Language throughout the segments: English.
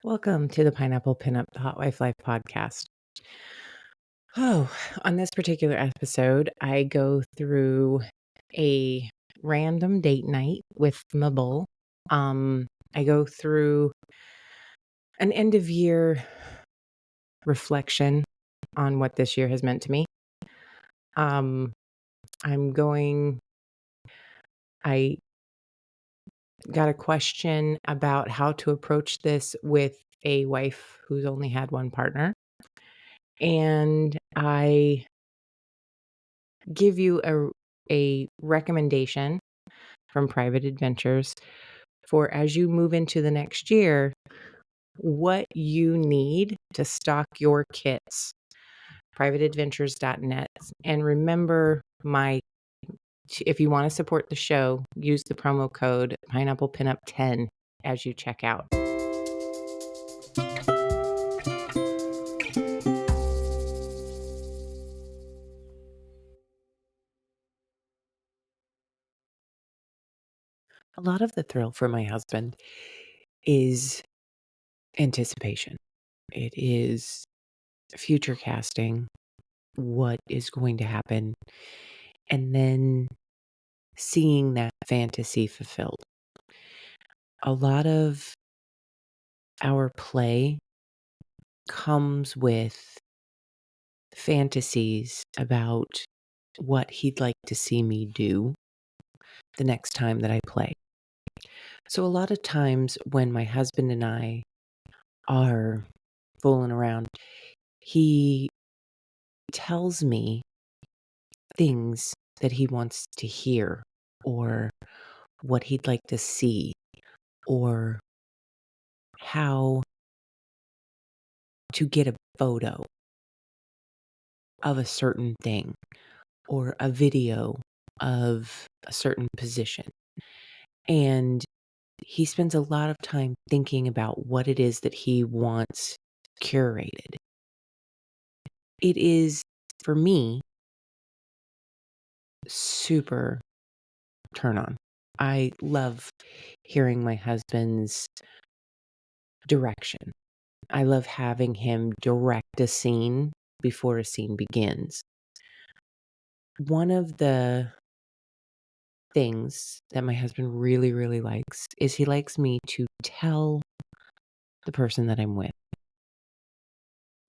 Welcome to the Pineapple Pinup the Hot Wife Life podcast. Oh, on this particular episode, I go through a random date night with my bull. I go through an end of year reflection on what this year has meant to me. Um, I got a question about how to approach this with a wife who's only had one partner. And I give you a recommendation from Private Adventures for as you move into the next year, what you need to stock your kits. privateadventures.net. And remember if you want to support the show, use the promo code pineapplepinup10 as you check out. A lot of the thrill for my husband is anticipation. It is future casting what is going to happen and then seeing that fantasy fulfilled. A lot of our play comes with fantasies about what he'd like to see me do the next time that I play. So a lot of times when my husband and I are fooling around, he tells me things that he wants to hear or what he'd like to see or how to get a photo of a certain thing or a video of a certain position. And he spends a lot of time thinking about what it is that he wants curated. It is, for me, super turn on. I love hearing my husband's direction. I love having him direct a scene before a scene begins. One of the things that my husband really, really likes is he likes me to tell the person that I'm with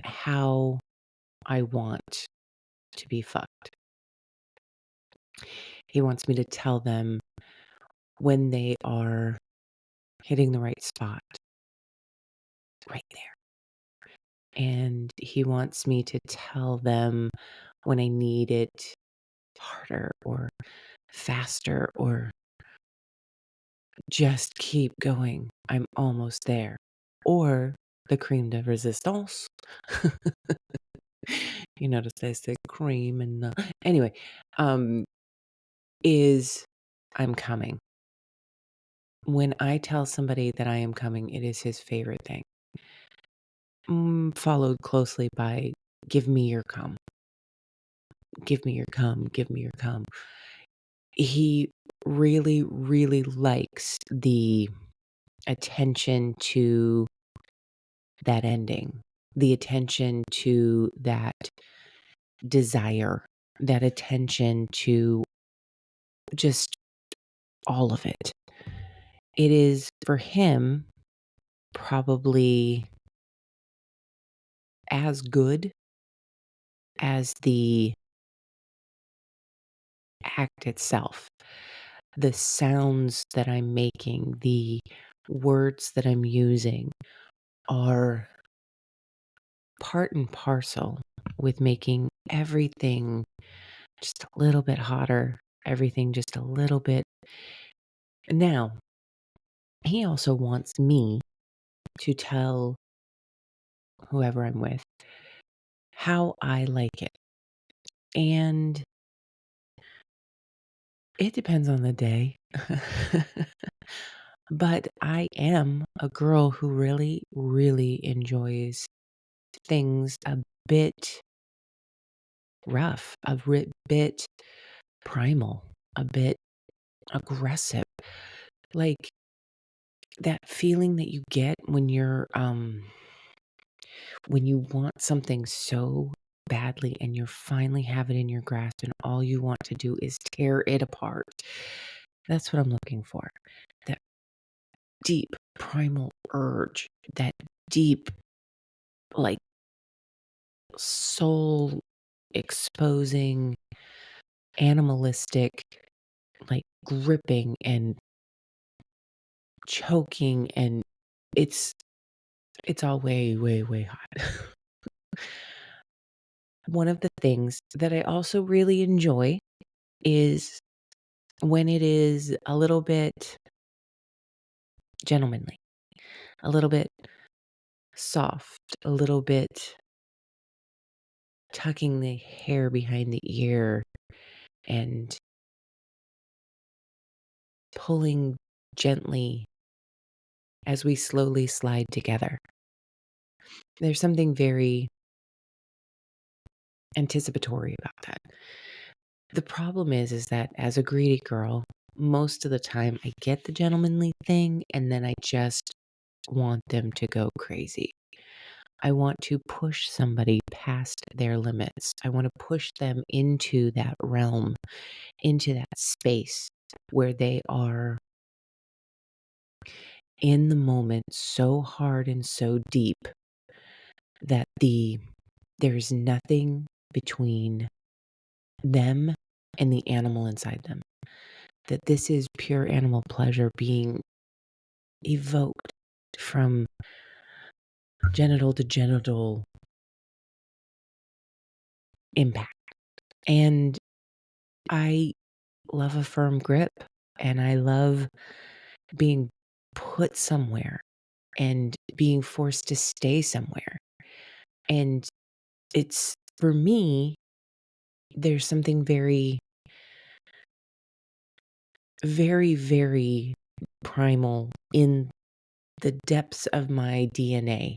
how I want to be fucked. He wants me to tell them when they are hitting the right spot, right there. And he wants me to tell them when I need it harder or faster or just keep going. I'm almost there. Or the cream de resistance. You notice I said cream and anyway, is I'm coming. When I tell somebody that I am coming, it is his favorite thing. Followed closely by give me your cum. Give me your cum. Give me your cum. He really, really likes the attention to that ending, the attention to that desire, that attention to just all of it. It is for him probably as good as the act itself. The sounds that I'm making, the words that I'm using are part and parcel with making everything just a little bit hotter, everything just a little bit. Now, he also wants me to tell whoever I'm with how I like it. And it depends on the day. But I am a girl who really, really enjoys things a bit rough, bit primal, a bit aggressive. Like that feeling that you get when you want something so badly and you finally have it in your grasp and all you want to do is tear it apart. That's what I'm looking for. That deep primal urge, that deep, like, soul exposing, animalistic, like, gripping and choking, and it's it's all way, way, way hot. One of the things that I also really enjoy is when it is a little bit gentlemanly, a little bit soft, a little bit tucking the hair behind the ear and pulling gently as we slowly slide together. There's something very anticipatory about that. The problem is that as a greedy girl, most of the time I get the gentlemanly thing and then I just want them to go crazy. I want to push somebody past their limits. I want to push them into that realm, into that space where they are in the moment so hard and so deep that there's nothing between them and the animal inside them. That this is pure animal pleasure being evoked from genital to genital impact. And I love a firm grip and I love being put somewhere and being forced to stay somewhere. And it's for me, there's something very, very, very primal in the depths of my DNA.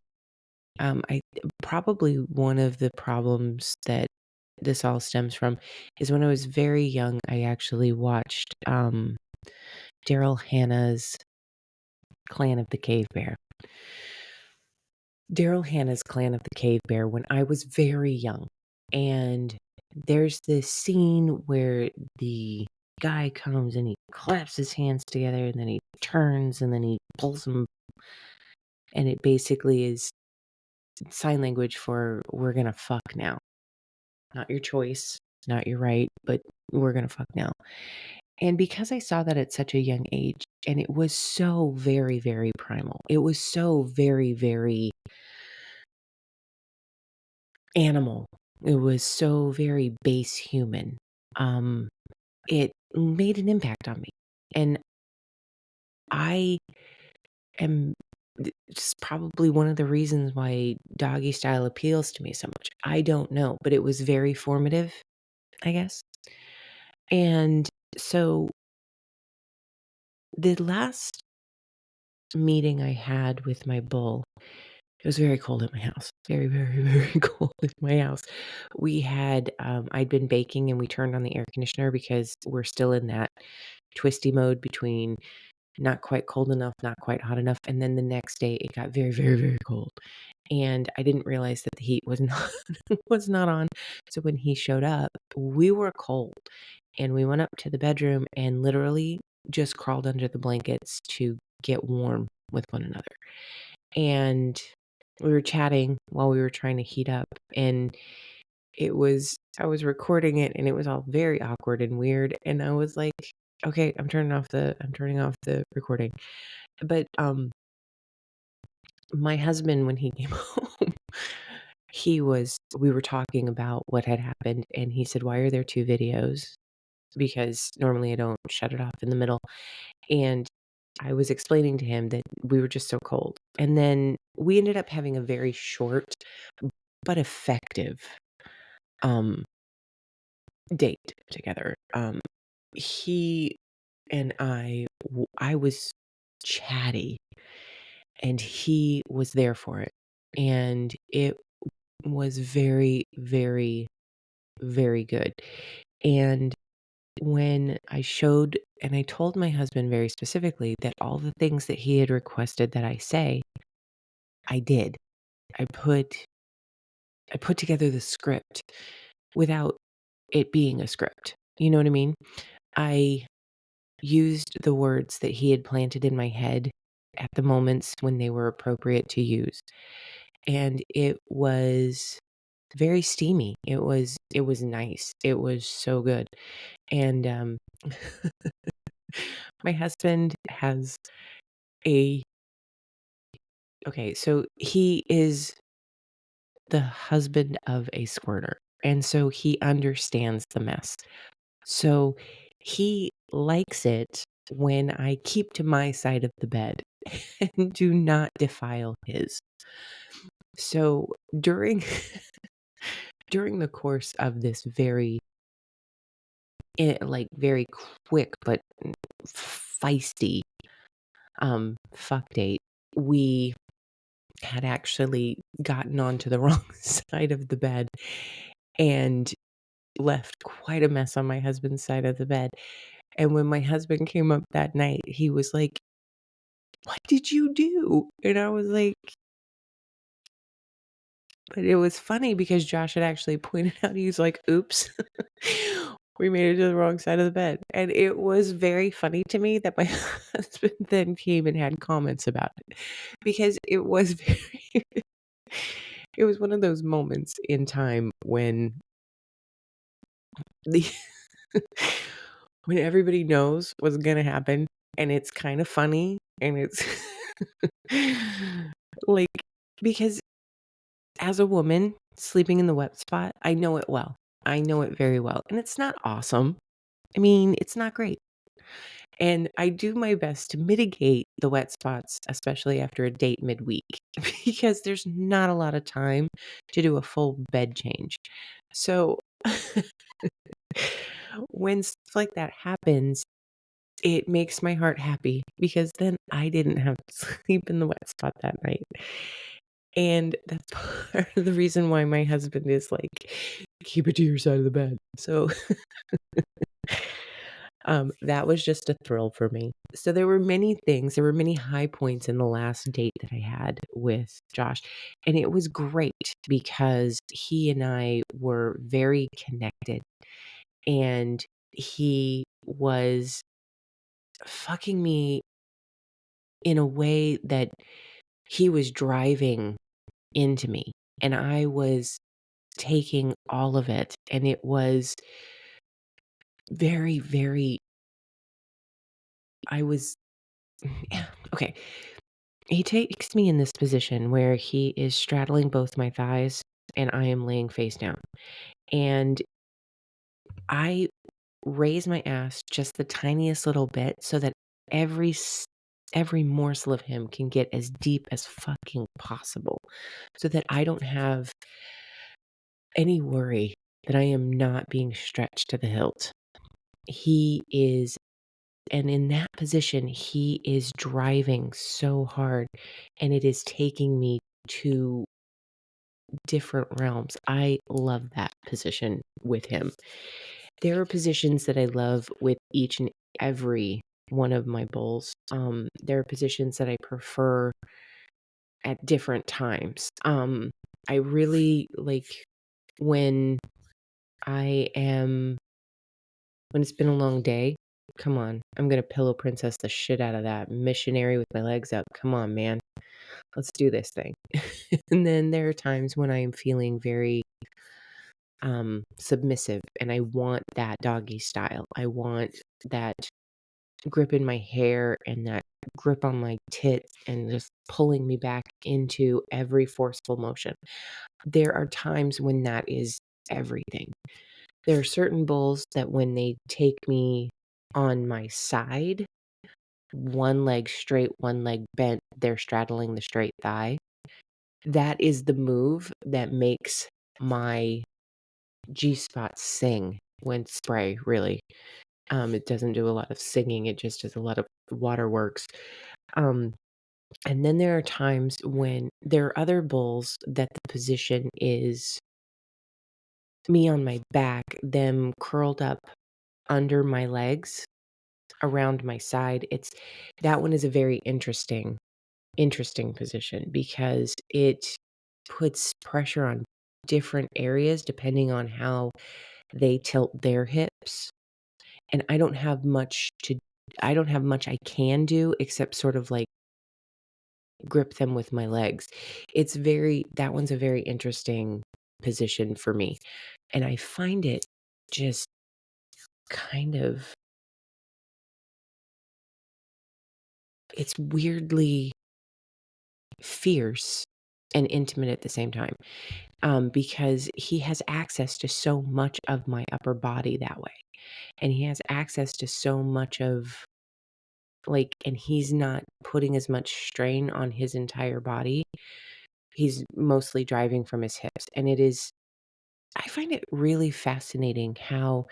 I probably one of the problems that this all stems from is when I was very young, I actually watched Daryl Hannah's Clan of the Cave Bear. Daryl Hannah's Clan of the Cave Bear when I was very young. And there's this scene where the guy comes and he claps his hands together and then he turns and then he pulls them. And it basically is sign language for we're going to fuck now. Not your choice, not your right, but we're going to fuck now. And because I saw that at such a young age, and it was so very, very primal, it was so very, very animal, it was so very base human, it made an impact on me. And I am it's probably one of the reasons why doggy style appeals to me so much. I don't know, but it was very formative, I guess. And so the last meeting I had with my bull, it was very cold at my house. Very, very, very cold at my house. We had, I'd been baking and we turned on the air conditioner because we're still in that twisty mode between not quite cold enough, not quite hot enough. And then the next day it got very, very, very cold. And I didn't realize that the heat was not was not on. So when he showed up, we were cold. And we went up to the bedroom and literally just crawled under the blankets to get warm with one another. And we were chatting while we were trying to heat up, and I was recording it and it was all very awkward and weird, and I was like, "Okay, I'm turning off the recording." But, my husband, when he came home, we were talking about what had happened, and he said, "Why are there 2 videos?" Because normally I don't shut it off in the middle, and I was explaining to him that we were just so cold, and then we ended up having a very short but effective, um, date together. He and I was chatty, and he was there for it, and it was very, very, very good, and when I showed and I told my husband very specifically that all the things that he had requested that I say, I did. I put I put together the script without it being a script. You know what I mean? I used the words that he had planted in my head at the moments when they were appropriate to use. And it was very steamy. It was nice. It was so good. And my husband has a okay, so he is the husband of a squirter. And so he understands the mess. So he likes it when I keep to my side of the bed and do not defile his. So during during the course of this like very quick but feisty fuck date, we had actually gotten onto the wrong side of the bed and left quite a mess on my husband's side of the bed. And when my husband came up that night, he was like, "What did you do?" And I was like, but it was funny because Josh had actually pointed out, he was like, "Oops, we made it to the wrong side of the bed." And it was very funny to me that my husband then came and had comments about it because it was very, it was one of those moments in time when the, when everybody knows what's going to happen and it's kind of funny and it's like, because as a woman sleeping in the wet spot, I know it well. I know it very well. And it's not awesome. I mean, it's not great. And I do my best to mitigate the wet spots, especially after a date midweek, because there's not a lot of time to do a full bed change. So when stuff like that happens, it makes my heart happy because then I didn't have to sleep in the wet spot that night. And that's part of the reason why my husband is like, keep it to your side of the bed. So that was just a thrill for me. So there were many things, there were many high points in the last date that I had with Josh. And it was great because he and I were very connected. And he was fucking me in a way that he was driving into me. And I was taking all of it. And it was very, very, I was, okay. He takes me in this position where he is straddling both my thighs and I am laying face down. And I raise my ass just the tiniest little bit so that every morsel of him can get as deep as fucking possible so that I don't have any worry that I am not being stretched to the hilt. He is, and in that position, he is driving so hard and it is taking me to different realms. I love that position with him. There are positions that I love with each and every one of my bowls. There are positions that I prefer at different times. I really like when I am when it's been a long day. Come on, I'm gonna pillow princess the shit out of that missionary with my legs up. Come on, man, let's do this thing. And then there are times when I am feeling very submissive and I want that doggy style. I want that grip in my hair and that grip on my tits and just pulling me back into every forceful motion. There are times when that is everything. There are certain bulls that when they take me on my side, one leg straight, one leg bent, they're straddling the straight thigh. That is the move that makes my G spot sing when spray, really. It doesn't do a lot of singing, it just does a lot of waterworks. Um, and then there are times when there are other bulls that the position is me on my back, them curled up under my legs, around my side. That one is a very interesting position because it puts pressure on different areas depending on how they tilt their hips, and I don't have much I can do except sort of, like, grip them with my legs. That one's a very interesting position for me, and I find it just kind of it's weirdly fierce and intimate at the same time, because he has access to so much of my upper body that way, and he has access to so much of, like, and he's not putting as much strain on his entire body. He's mostly driving from his hips, and I find it really fascinating how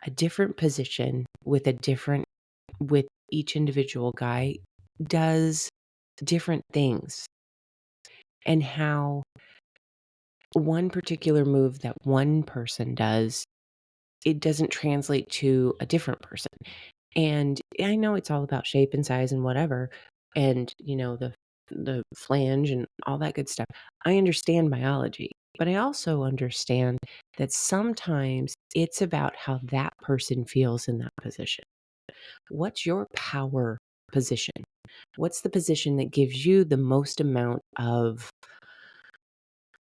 a different position with each individual guy does different things, and how one particular move that one person does, it doesn't translate to a different person. And I know it's all about shape and size and whatever, and, the flange and all that good stuff. I understand biology, but I also understand that sometimes it's about how that person feels in that position. What's your power position? What's the position that gives you the most amount of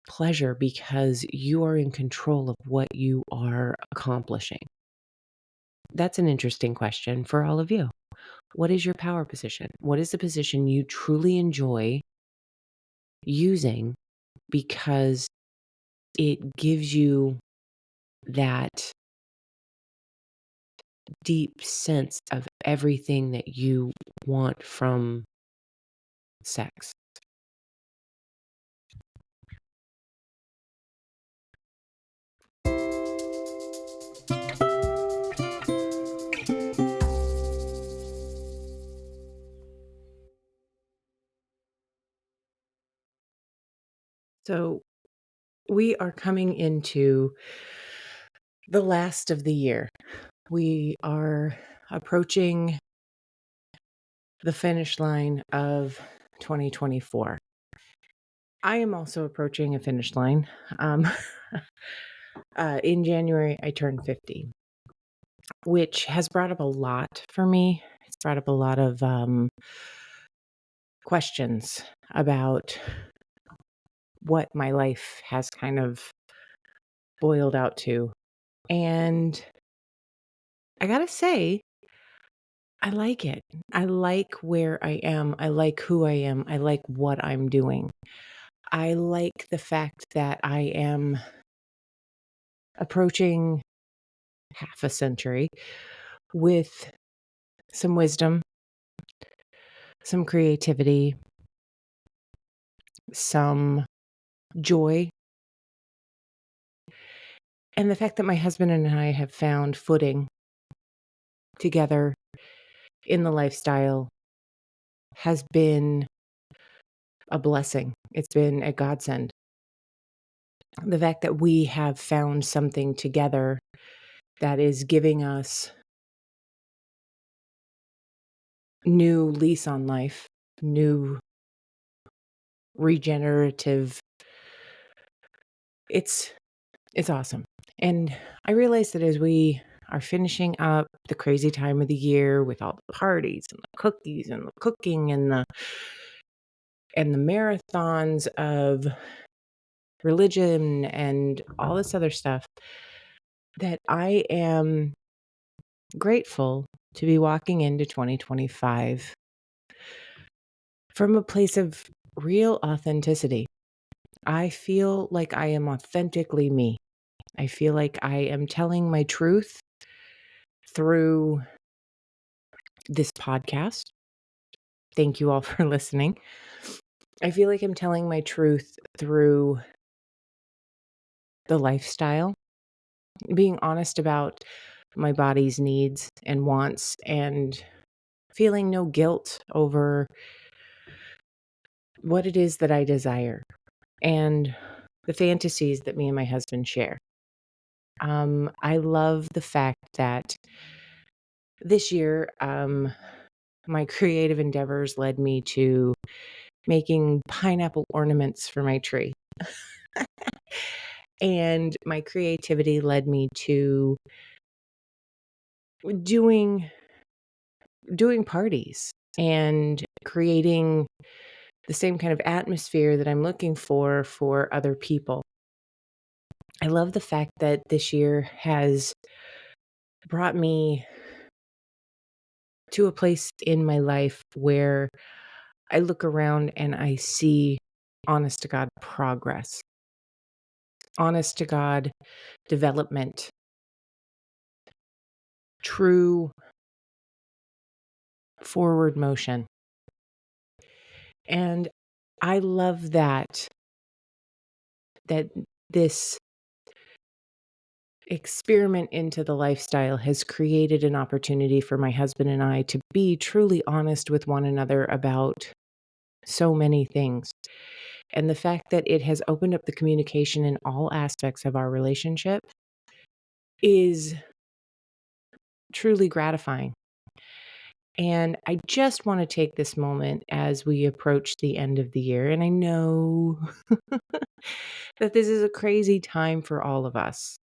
pleasure because you are in control of what you are accomplishing? That's an interesting question for all of you. What is your power position? What is the position you truly enjoy using because it gives you that deep sense of everything that you want from sex? So, we are coming into the last of the year. We are approaching the finish line of 2024. I am also approaching a finish line. Um, in January, I turned 50, which has brought up a lot for me. It's brought up a lot of questions about what my life has kind of boiled out to. And I gotta say, I like it. I like where I am. I like who I am. I like what I'm doing. I like the fact that I am approaching half a century with some wisdom, some creativity, some joy, and the fact that my husband and I have found footing together in the lifestyle has been a blessing. It's been a godsend. The fact that we have found something together that is giving us new lease on life, new regenerative. It's it's awesome. And I realize that as we are finishing up the crazy time of the year with all the parties and the cookies and the cooking and the marathons of religion and all this other stuff, that I am grateful to be walking into 2025 from a place of real authenticity. I feel like I am authentically me. I feel like I am telling my truth through this podcast. Thank you all for listening. I feel like I'm telling my truth through the lifestyle, being honest about my body's needs and wants, and feeling no guilt over what it is that I desire and the fantasies that me and my husband share. I love the fact that this year, my creative endeavors led me to making pineapple ornaments for my tree. And my creativity led me to doing parties and creating the same kind of atmosphere that I'm looking for other people. I love the fact that this year has brought me to a place in my life where I look around and I see, honest to God, progress, honest to God, development, true forward motion. And I love that this experiment into the lifestyle has created an opportunity for my husband and I to be truly honest with one another about so many things. And the fact that it has opened up the communication in all aspects of our relationship is truly gratifying. And I just want to take this moment as we approach the end of the year. And I know that this is a crazy time for all of us.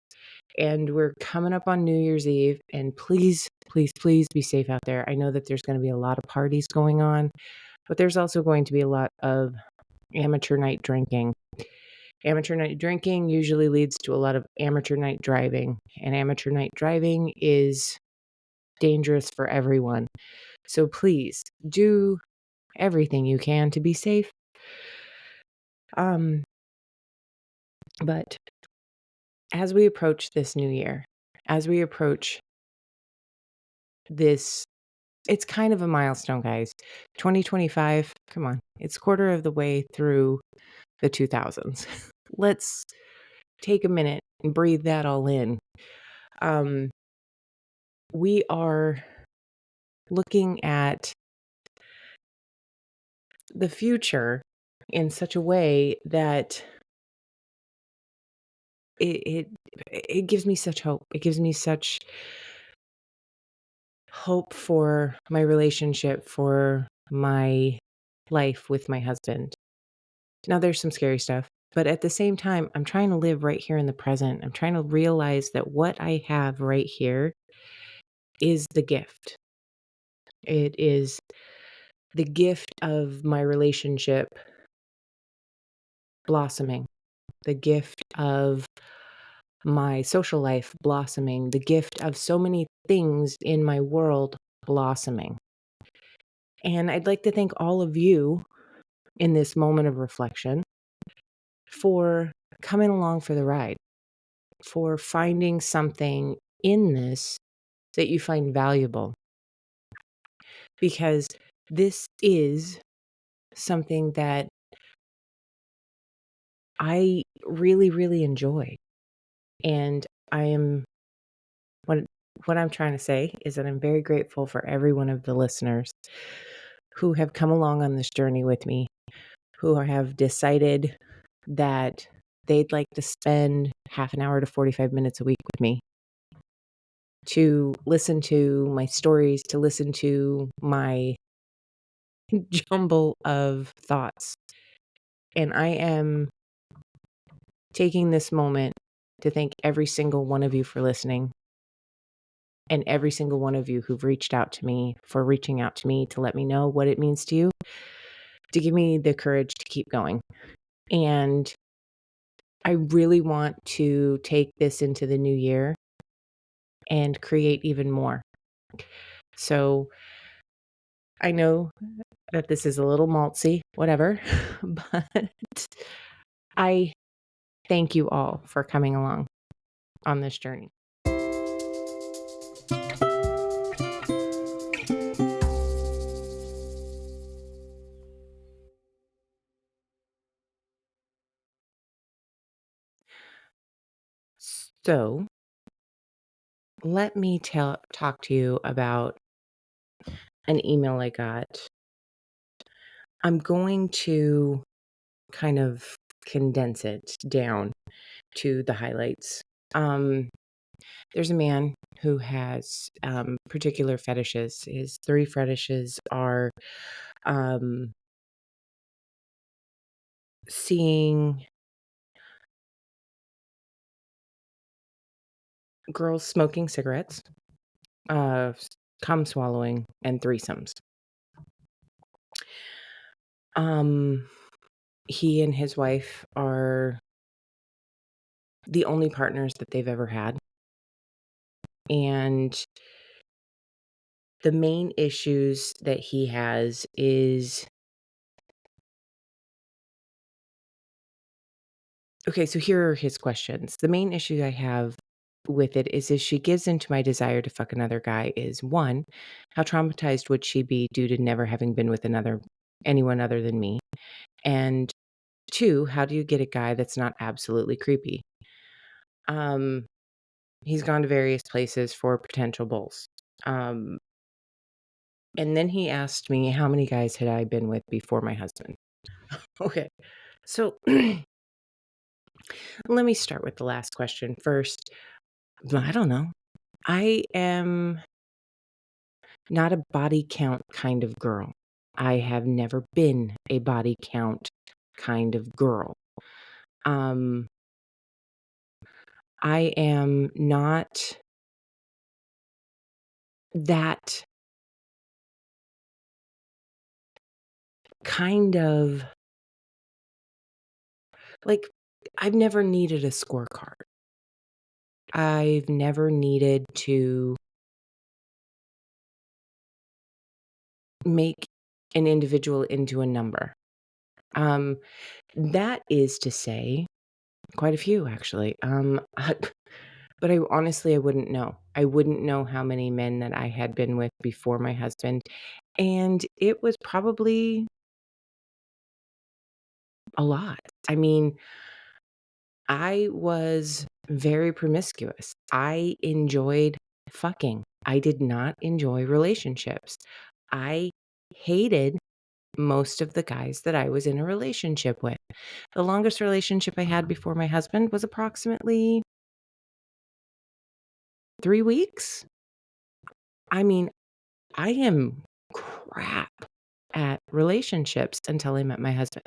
And we're coming up on New Year's Eve. And please, please, please be safe out there. I know that there's going to be a lot of parties going on, but there's also going to be a lot of amateur night drinking. Amateur night drinking usually leads to a lot of amateur night driving. And amateur night driving is dangerous for everyone. So please do everything you can to be safe. But as we approach this new year, as we approach this, it's kind of a milestone, guys. 2025, come on, it's quarter of the way through the 2000s. Let's take a minute and breathe that all in. We are looking at the future in such a way that it gives me such hope. It gives me such hope for my relationship, for my life with my husband. Now, there's some scary stuff, but at the same time, I'm trying to live right here in the present. I'm trying to realize that what I have right here is the gift. It is the gift of my relationship blossoming, the gift of my social life blossoming, the gift of so many things in my world blossoming. And I'd like to thank all of you in this moment of reflection for coming along for the ride, for finding something in this that you find valuable. Because this is something that I really, really enjoy. And I am what I'm trying to say is that I'm very grateful for every one of the listeners who have come along on this journey with me, who have decided that they'd like to spend half an hour to 45 minutes a week with me to listen to my stories, to listen to my jumble of thoughts. And I am taking this moment to thank every single one of you for listening, and every single one of you who've reached out to me, for reaching out to me to let me know what it means to you, to give me the courage to keep going. And I really want to take this into the new year and create even more. So I know that this is a little maltsy, whatever, but I thank you all for coming along on this journey. So let me talk to you about an email I got. I'm going to kind of condense it down to the highlights. There's a man who has particular fetishes. His 3 fetishes are um, seeing girls smoking cigarettes, cum swallowing, and threesomes. Um, he and his wife are the only partners that they've ever had. And the main issues that he has is okay, so here are his questions. The main issue I have with it is if she gives into my desire to fuck another guy is 1, how traumatized would she be due to never having been with anyone other than me? And 2, how do you get a guy that's not absolutely creepy? Um, he's gone to various places for potential bulls. Um, and then he asked me how many guys had I been with before my husband. Okay. So let me start with the last question first. I don't know. I am not a body count kind of girl. I have never been a body count kind of girl. Um, I am not that kind of like, I've never needed a scorecard. I've never needed to make an individual into a number. Um, that is to say, quite a few actually. But I honestly, I wouldn't know. I wouldn't know how many men that I had been with before my husband, and it was probably a lot. I mean, I was very promiscuous. I enjoyed fucking. I did not enjoy relationships. I hated most of the guys that I was in a relationship with. The longest relationship I had before my husband was approximately 3 weeks. I mean, I am crap at relationships until I met my husband.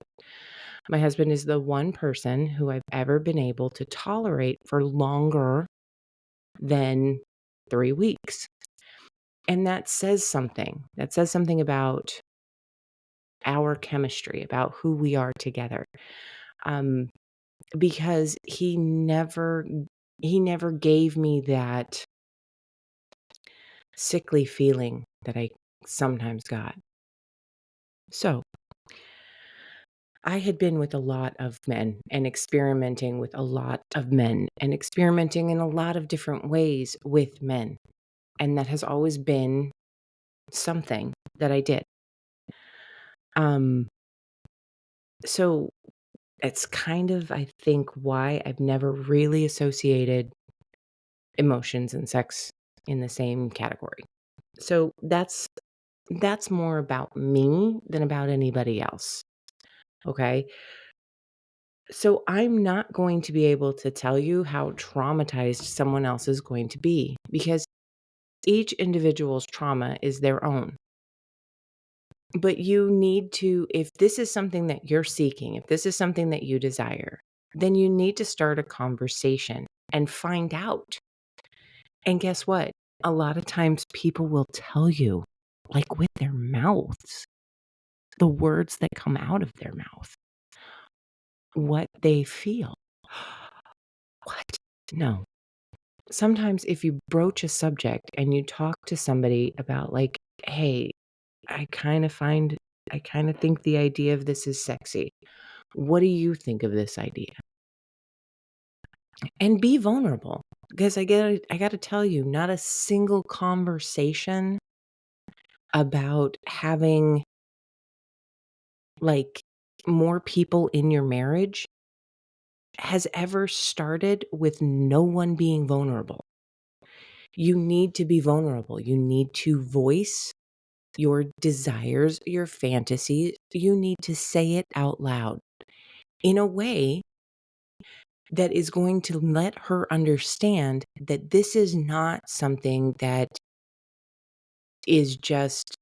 My husband is the one person who I've ever been able to tolerate for longer than 3 weeks. And that says something. That says something about our chemistry, about who we are together. Um, because he never gave me that sickly feeling that I sometimes got. So, I had been with a lot of men and experimenting with a lot of men and experimenting in a lot of different ways with men. And that has always been something that I did. Um, so it's kind of, I think, why I've never really associated emotions and sex in the same category. So that's more about me than about anybody else. Okay. So I'm not going to be able to tell you how traumatized someone else is going to be because each individual's trauma is their own. But you need to, if this is something that you're seeking, if this is something that you desire, then you need to start a conversation and find out. And guess what? A lot of times people will tell you, like with their mouths, the words that come out of their mouth, what they feel. What? No. Sometimes if you broach a subject and you talk to somebody about like, "Hey, I kind of think the idea of this is sexy. What do you think of this idea?" And be vulnerable because I got to tell you, not a single conversation about having like more people in your marriage has ever started with no one being vulnerable. You need to be vulnerable. You need to voice your desires, your fantasies. You need to say it out loud in a way that is going to let her understand that this is not something that is just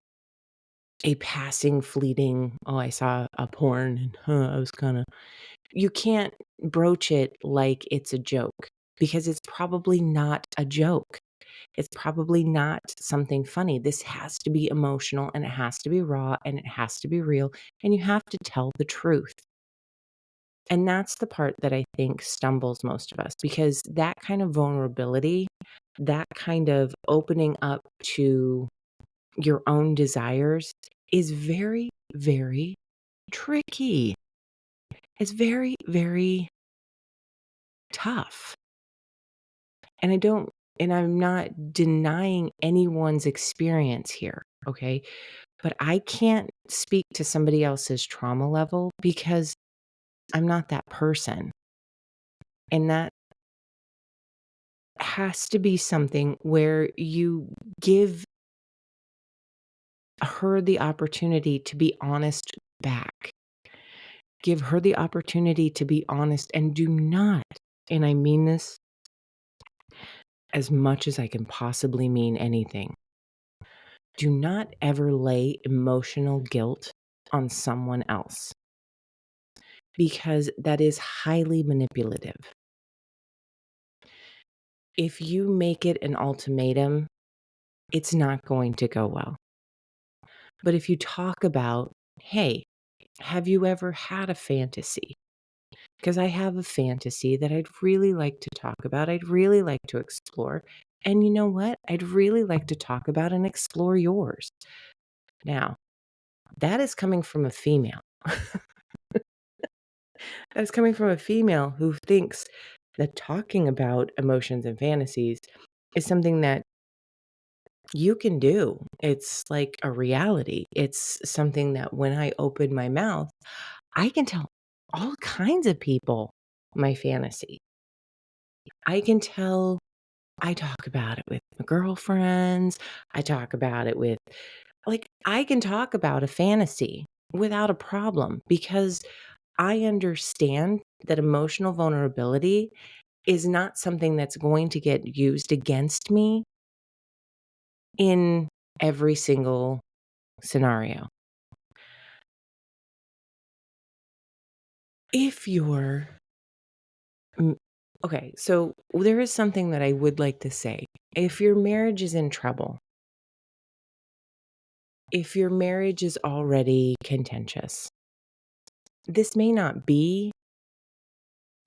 a passing, fleeting, "Oh, I saw a porn and, I was kinda." You can't broach it like it's a joke because it's probably not a joke. It's probably not something funny. This has to be emotional, and it has to be raw, and it has to be real, and you have to tell the truth. And that's the part that I think stumbles most of us because that kind of vulnerability, that kind of opening up to your own desires is very, very tricky. It's very, very tough. And I don't and I'm not denying anyone's experience here, okay? But I can't speak to somebody else's trauma level because I'm not that person. And that has to be something where you give her the opportunity to be honest back. Give her the opportunity to be honest and do not, and I mean this as much as I can possibly mean anything, do not ever lay emotional guilt on someone else because that is highly manipulative. If you make it an ultimatum, it's not going to go well. But if you talk about, hey, have you ever had a fantasy? Because I have a fantasy that I'd really like to talk about. I'd really like to explore. And you know what? I'd really like to talk about and explore yours. Now, that is coming from a female. That's coming from a female who thinks that talking about emotions and fantasies is something that you can do. It's like a reality. It's something that when I open my mouth, I can tell all kinds of people my fantasy. I can tell I talk about it with my girlfriends. I talk about it with, like, I can talk about a fantasy without a problem because I understand that emotional vulnerability is not something that's going to get used against me in every single scenario. If you're mm, okay, so there is something that I would like to say. If your marriage is in trouble, if your marriage is already contentious, this may not be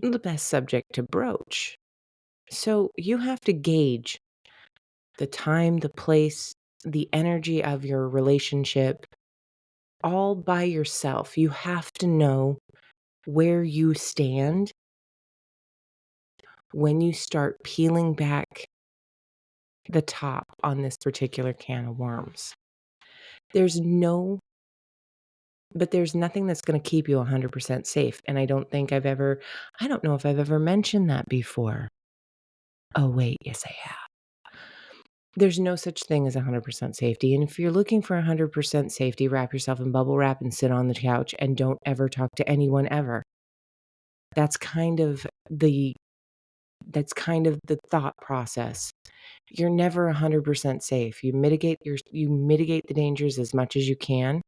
the best subject to broach. So you have to gauge the time, the place, the energy of your relationship all by yourself. You have to know where you stand when you start peeling back the top on this particular can of worms. There's no but there's nothing that's gonna keep you 100% safe, and I don't know if I've ever mentioned that before. Oh, wait, yes, I have. There's no such thing as 100% safety, and if you're looking for 100% safety, wrap yourself in bubble wrap and sit on the couch and don't ever talk to anyone ever. That's kind of the that's kind of the thought process. You're never 100% safe. You mitigate the dangers as much as you can,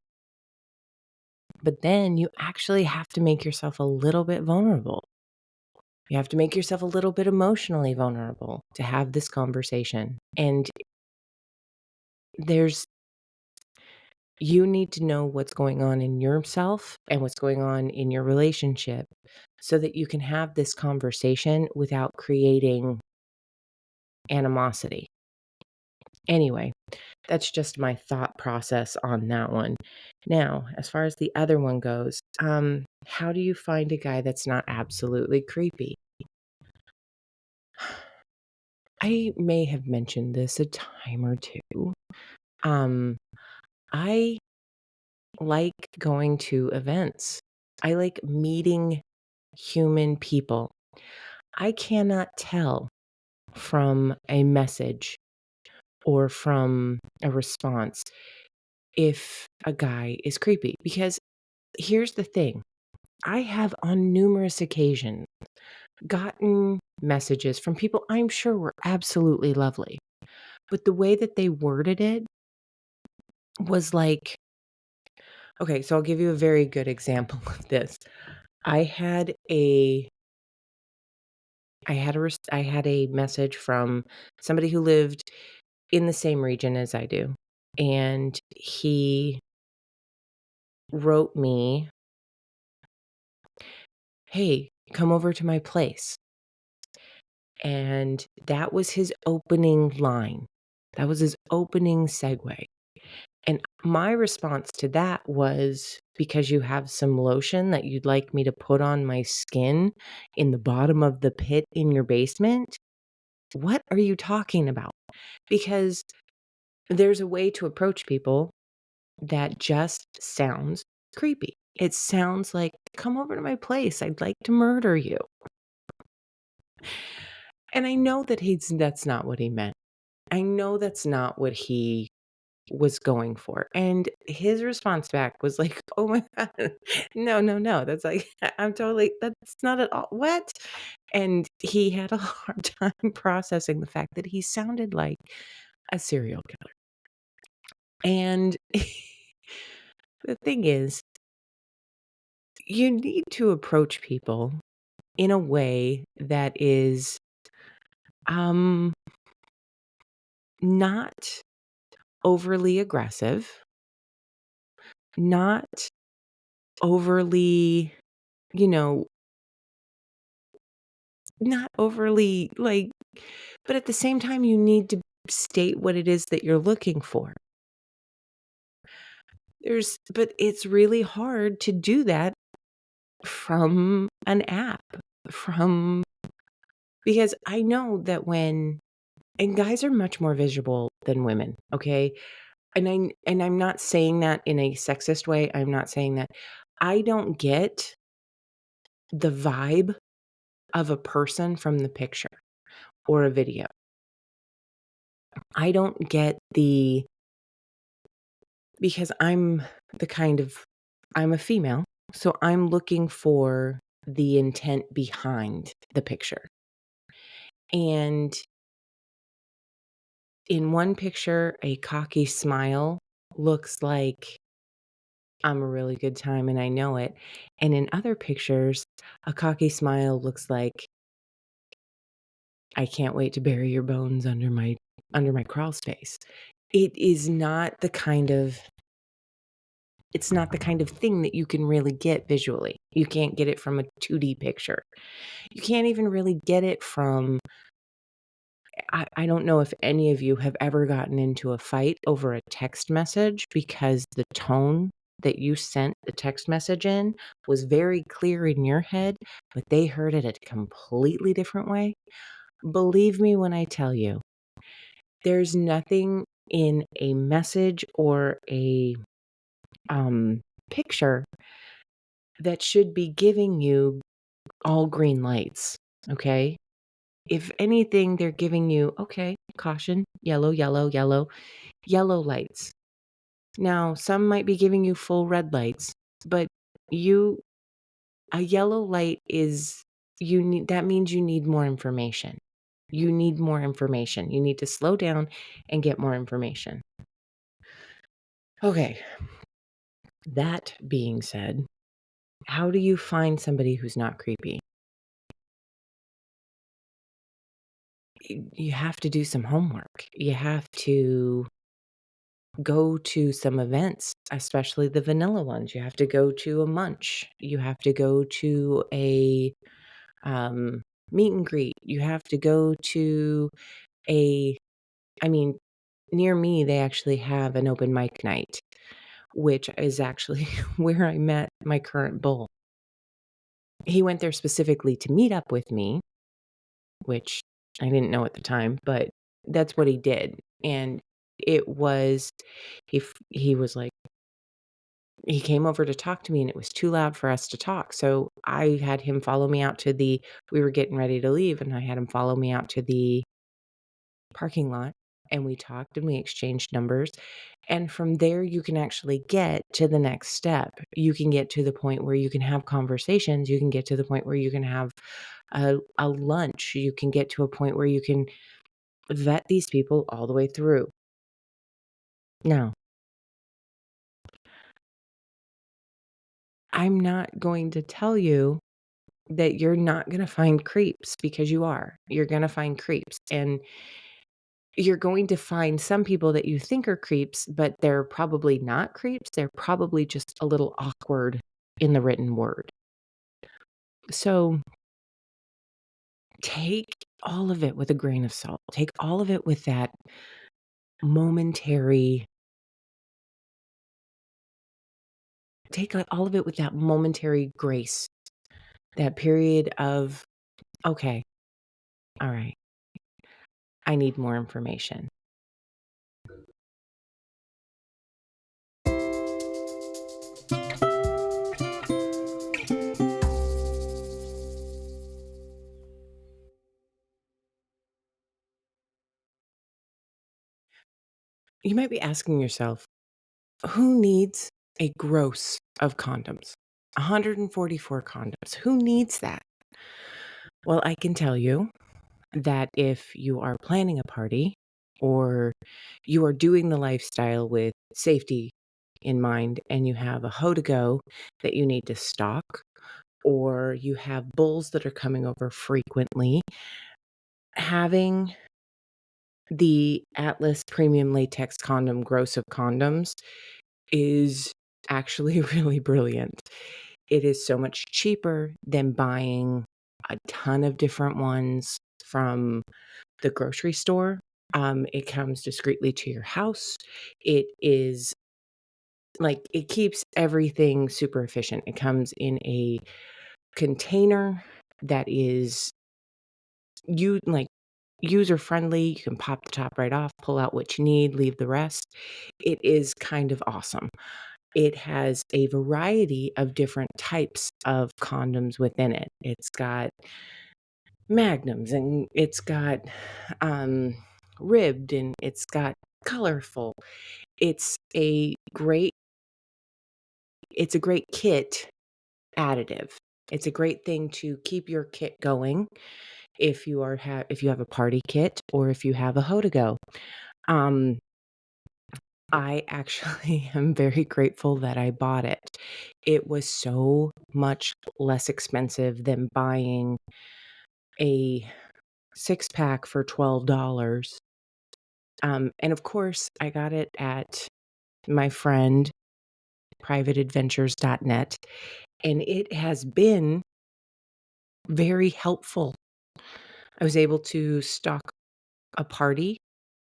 but then you actually have to make yourself a little bit vulnerable. You have to make yourself a little bit emotionally vulnerable to have this conversation. And there's you need to know what's going on in yourself and what's going on in your relationship so that you can have this conversation without creating animosity. Anyway, that's just my thought process on that one. Now, as far as the other one goes, how do you find a guy that's not absolutely creepy? I may have mentioned this a time or two. Um, I like going to events. I like meeting human people. I cannot tell from a message or from a response if a guy is creepy because here's the thing. I have on numerous occasions gotten messages from people I'm sure were absolutely lovely, but the way that they worded it was like, okay, so I'll give you a very good example of this. I had a I had a message from somebody who lived in the same region as I do, and he wrote me, "Hey, come over to my place." And that was his opening line. That was his opening segue. And my response to that was, "Because you have some lotion that you'd like me to put on my skin in the bottom of the pit in your basement? What are you talking about?" Because there's a way to approach people that just sounds creepy. It sounds like, "Come over to my place. I'd like to murder you." And I know that that's not what he meant. I know that's not what he was going for. And his response back was like, "Oh my god. No, no, no. That's like I'm totally that's not at all what?" And he had a hard time processing the fact that he sounded like a serial killer. And the thing is, you need to approach people in a way that is um not overly aggressive, not overly, you know, not overly like, but at the same time, you need to state what it is that you're looking for. But it's really hard to do that from an app, from because I know that and guys are much more visual than women, okay? And I'm not saying that in a sexist way. I'm not saying that. I don't get the vibe of a person from the picture or a video. I don't get the because I'm a female, so I'm looking for the intent behind the picture. And in one picture, a cocky smile looks like I'm a really good time and I know it. And in other pictures, a cocky smile looks like I can't wait to bury your bones under my crawl space. It is not the kind of it's not the kind of thing that you can really get visually. You can't get it from a 2D picture. You can't even really get it from I don't know if any of you have ever gotten into a fight over a text message because the tone that you sent the text message in was very clear in your head, but they heard it a completely different way. Believe me when I tell you, there's nothing in a message or a picture that should be giving you all green lights, okay? If anything, they're giving you, okay, caution, yellow, yellow, yellow, yellow lights. Now, some might be giving you full red lights, but you a yellow light is that means you need more information. You need more information. You need to slow down and get more information. Okay, that being said, how do you find somebody who's not creepy? You have to do some homework. You have to go to some events, especially the vanilla ones. You have to go to a munch. You have to go to a um, meet and greet. You have to go to a, I mean, near me, they actually have an open mic night, which is actually where I met my current bull. He went there specifically to meet up with me, which I didn't know at the time, but that's what he did. And it was, he was like, he came over to talk to me and it was too loud for us to talk. So I had him follow me out to we were getting ready to leave and I had him follow me out to the parking lot. and we talked and we exchanged numbers. And from there, you can actually get to the next step. You can get to the point where you can have conversations. You can get to the point where you can have a lunch. You can get to a point where you can vet these people all the way through. Now, I'm not going to tell you that you're not going to find creeps because you are. You're going to find creeps. And you're going to find some people that you think are creeps, but they're probably not creeps. They're probably just a little awkward in the written word. So take all of it with a grain of salt. Take all of it with that momentary, all of it with that momentary grace, that period of, okay, all right, I need more information. You might be asking yourself, who needs a gross of condoms? 144 condoms. Who needs that? Well, I can tell you that if you are planning a party or you are doing the lifestyle with safety in mind and you have a hoe to go that you need to stock, or you have bulls that are coming over frequently, having the Atlas Premium Latex Condom Gross of Condoms is actually really brilliant. It is so much cheaper than buying a ton of different ones from the grocery store. It comes discreetly to your house. It is like it keeps everything super efficient. It comes in a container that is you like user friendly. You can pop the top right off, pull out what you need, leave the rest. It is kind of awesome. It has a variety of different types of condoms within it. It's got magnums and it's got um, ribbed and it's got colorful. It's a great it's a great kit additive. It's a great thing to keep your kit going if you have a party kit or if you have a hoe to go. Um, I actually am very grateful that I bought it. It was so much less expensive than buying a six-pack for $12. And of course, I got it at my friend, privateadventures.net, and it has been very helpful. I was able to stock a party.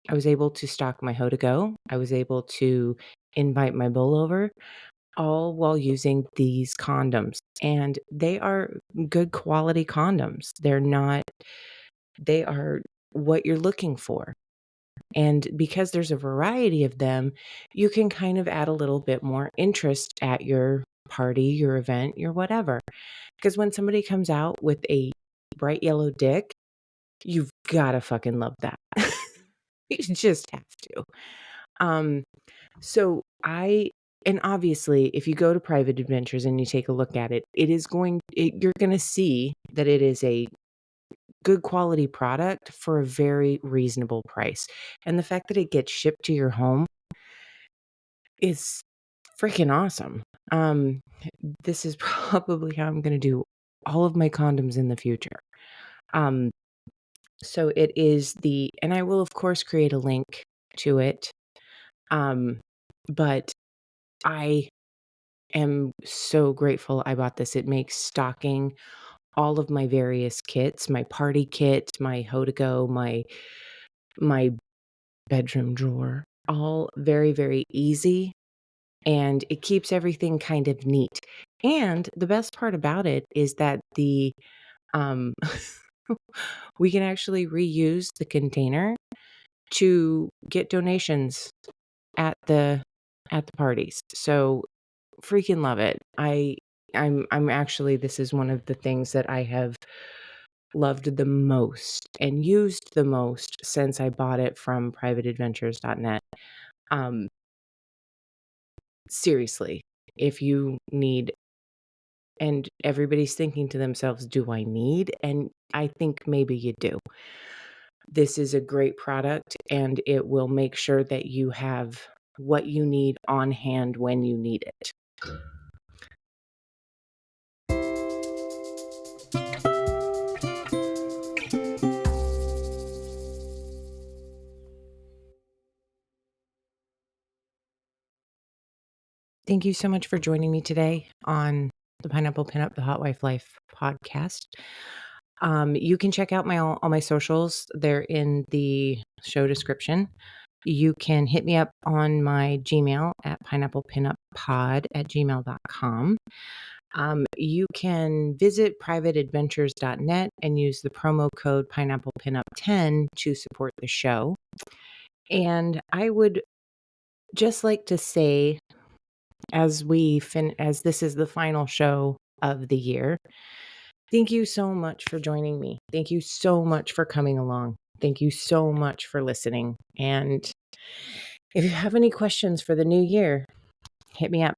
I was able to stock my hoe to go. I was able to invite my bull over, all while using these condoms. And they are good quality condoms. They are what you're looking for. And because there's a variety of them, you can kind of add a little bit more interest at your party, your event, your whatever. Because when somebody comes out with a bright yellow dick, you've gotta fucking love that. You just have to. Um, so I and obviously, if you go to Private Adventures and you take a look at it, you're gonna see that it is a good quality product for a very reasonable price. And the fact that it gets shipped to your home is freaking awesome. Um, this is probably how I'm gonna do all of my condoms in the future. Um, so it is and I will of course create a link to it. But I am so grateful I bought this. It makes stocking all of my various kits, my party kit, my hoe to go, my bedroom drawer, all very, very easy. And it keeps everything kind of neat. And the best part about it is that um we can actually reuse the container to get donations at the parties. So freaking love it. I'm actually this is one of the things that I have loved the most and used the most since I bought it from privateadventures.net. Um, seriously, if you need, and everybody's thinking to themselves, do I need? And I think maybe you do. This is a great product, and it will make sure that you have what you need on hand when you need it. Thank you so much for joining me today on the Pineapple Pinup, the Hot Wife Life podcast. You can check out all my socials. They're in the show description. You can hit me up on my Gmail at pineapplepinuppod@gmail.com. You can visit privateadventures.net and use the promo code pineapplepinup10 to support the show. And I would just like to say, as this is the final show of the year, thank you so much for joining me. Thank you so much for coming along. Thank you so much for listening. And if you have any questions for the new year, hit me up.